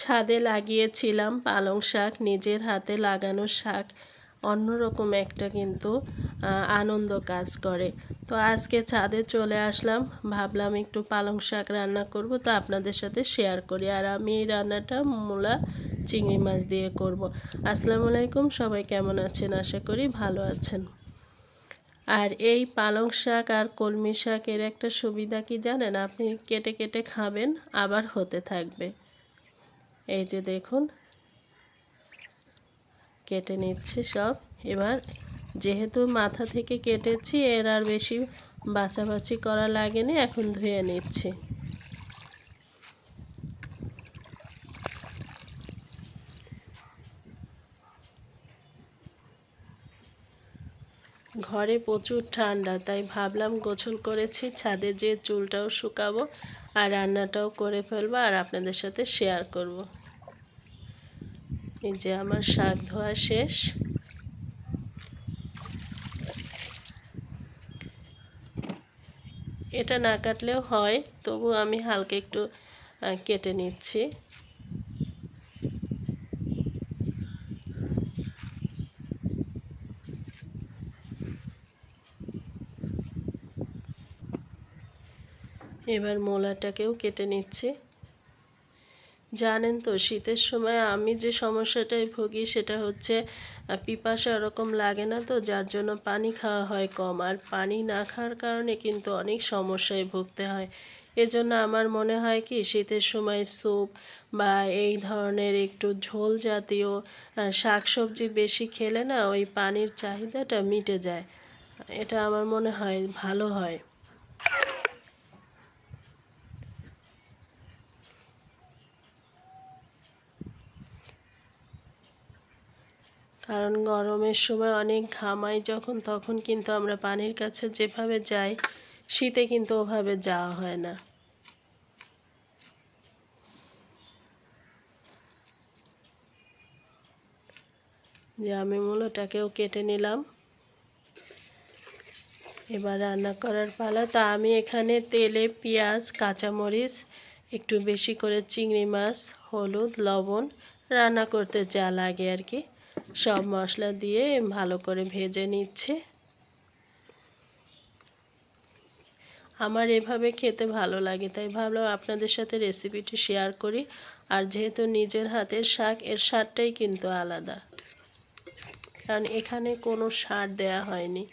ছাদে লাগিয়েছিলাম পালং শাক, নিজের হাতে লাগানো শাক অন্যরকম একটা কিন্তু আনন্দ কাজ করে। তো আজকে ছাদে চলে আসলাম, ভাবলাম একটু পালং শাক রান্না করব, তো আপনাদের সাথে শেয়ার করি। আর আমি এই রান্নাটা মূলা চিংড়ি মাছ দিয়ে করব। আসসালামু আলাইকুম, সবাই কেমন আছেন? আশা করি ভালো আছেন। আর এই পালং শাক আর কলমি শাকের একটা সুবিধা কি জানেন? আপনি কেটে কেটে খাবেন, আবার হতে থাকবে। এই যে দেখুন, কেটে নিচ্ছি সব। এবার যেহেতু মাথা থেকে কেটেছি, এর আর বেশি বাছাবাছি করা লাগেনি। এখন ধুয়ে নিচ্ছি। ঘরে প্রচুর ঠান্ডা, তাই ভাবলাম গোসল করেছি, ছাদে যে চুলটাও শুকাবো আর রান্নাটাও করে ফেলবো আর আপনাদের সাথে শেয়ার করব। এই যে আমার শাক ধোয়া শেষ। এটা না কাটলেও হয়, তবু আমি হালকা একটু কেটে নিচ্ছি। এবার মূলাটাকেও কেটে নিচ্ছি। জানেন তো, শীতের সময় আমি যে সমস্যাটায় ভুগি সেটা হচ্ছে পিপাসা ওরকম লাগে না, তো যার জন্য পানি খাওয়া হয় কম। আর পানি না খাওয়ার কারণে কিন্তু অনেক সমস্যায় ভুগতে হয়। এজন্য আমার মনে হয় কি, শীতের সময় স্যুপ বা এই ধরনের একটু ঝোল জাতীয় শাকসবজি বেশি খেলে না, ওই পানির চাহিদাটা মিটে যায়। এটা আমার মনে হয় ভালো হয়। কারণ গরমের সময় অনেক ঘামাই যখন, তখন কিন্তু আমরা পানির কাছে যেভাবে যাই, শীতে কিন্তু ওভাবে যাওয়া হয় না। যে আমি মূলাটাকেও কেটে নিলাম। এবার রান্না করার পালা। তা আমি এখানে তেলে পেঁয়াজ, কাঁচামরিচ, একটু বেশি করে চিংড়ি মাছ, হলুদ, লবণ, রান্না করতে যা লাগে আর কি, সব মশলা দিয়ে ভালো করে ভেজে নিচ্ছি। আমার এভাবে খেতে ভালো লাগে, তাই ভাবলাম আপনাদের সাথে রেসিপিটি শেয়ার করি। আর যেহেতু নিজের হাতের শাক, এর স্বাদটাই কিন্তু আলাদা, কারণ এখানে কোনো সার দেয়া হয়নি।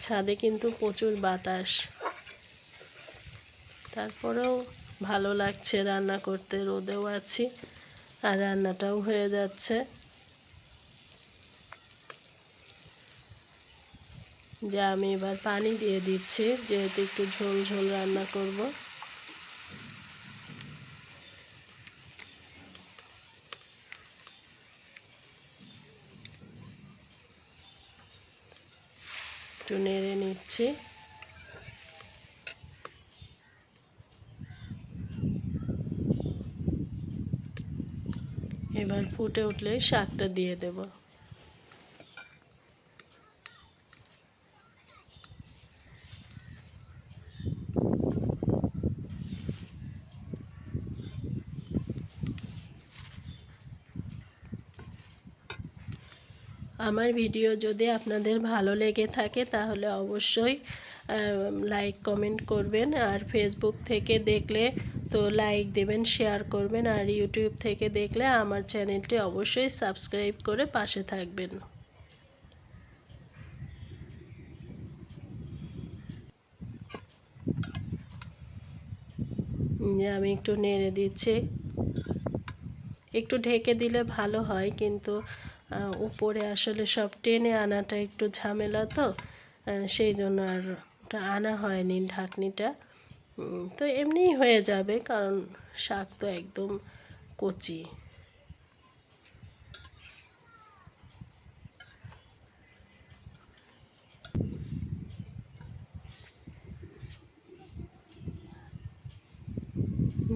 ছাদে কিন্তু প্রচুর বাতাস, তারপরেও ভালো লাগছে রান্না করতে। রোদেও আছি আর রান্নাটাও হয়ে যাচ্ছে। যে আমি এবার পানি দিয়ে দিচ্ছি, যেহেতু একটু ঝোল ঝোল রান্না করব। একটু নেড়ে নিচ্ছি। এবার ফুটে উঠলে শাকটা দিয়ে দেব। আমার ভিডিও যদি আপনাদের ভালো লেগে থাকে তাহলে অবশ্যই লাইক কমেন্ট করবেন। আর ফেসবুক থেকে দেখলে তো লাইক দেবেন, শেয়ার করবেন। আর ইউটিউব থেকে দেখলে আমার চ্যানেলটি অবশ্যই সাবস্ক্রাইব করে পাশে থাকবেন। আমি একটু নেড়ে দিচ্ছি। একটু ঢেকে দিলে ভালো হয়, কিন্তু উপরে আসলে সব টেনে আনাটা একটু ঝামেলা, তো সেই জন্য আর ওটা আনা হয়নি ঢাকনিটা। তো এমনিই হয়ে যাবে, কারণ শাক তো একদম কচি।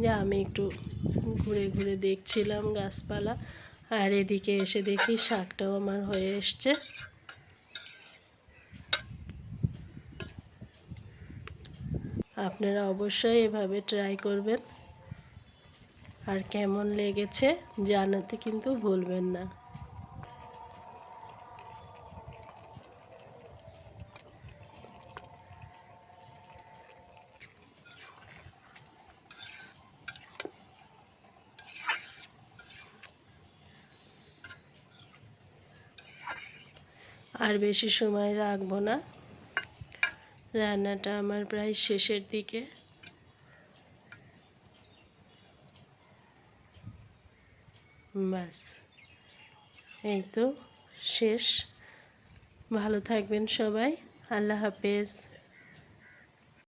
যে আমি একটু ঘুরে ঘুরে দেখছিলাম গাছপালা, আর এদিকে এসে দেখি শাকটাও আমার হয়ে এসছে। আপনারা অবশ্যই এভাবে ট্রাই করবেন, আর কেমন লেগেছে জানাতে কিন্তু ভুলবেন না। আর বেশি সময় রাখবো না, রান্নাটা আমার প্রায় শেষের দিকে। বাস, এই তো শেষ। ভালো থাকবেন সবাই। আল্লাহ হাফেজ।